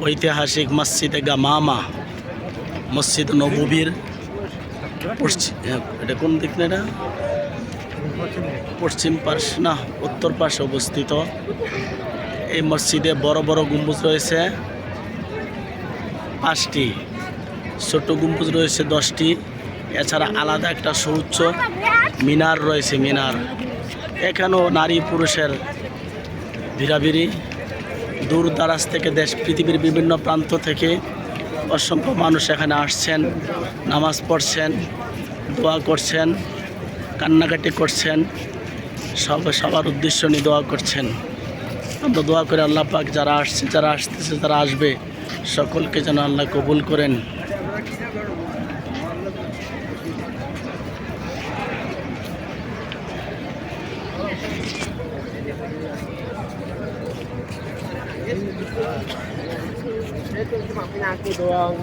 ঐতিহাসিক মসজিদে গামামা, মসজিদ নববীর এটা কোন দিক না, এটা পশ্চিম পাশ না উত্তর পাশে অবস্থিত। এই মসজিদে বড় বড় গম্বুজ রয়েছে 5টি, ছোট গম্বুজ রয়েছে 10টি। এছাড়া আলাদা একটা সুউচ্চ মিনার রয়েছে। মিনার এখানেও নারী পুরুষের ভিড়াভিড়ি। দূর দারাজ থেকে পৃথিবীর বিভিন্ন প্রান্ত থেকে অসংখ্য মানুষ এখানে আসছেন, নামাজ পড়ছেন, দোয়া করছেন, কান্নাকাটি করছেন, সবার উদ্দেশ্য নিয়ে দোয়া করছেন। আমরা দোয়া করে আল্লাহ পাক যারা আসছে, যারা আসতেছে, যারা আসবে সকলকে যেন আল্লাহ কবুল করেন। Ito yung mga pinako doang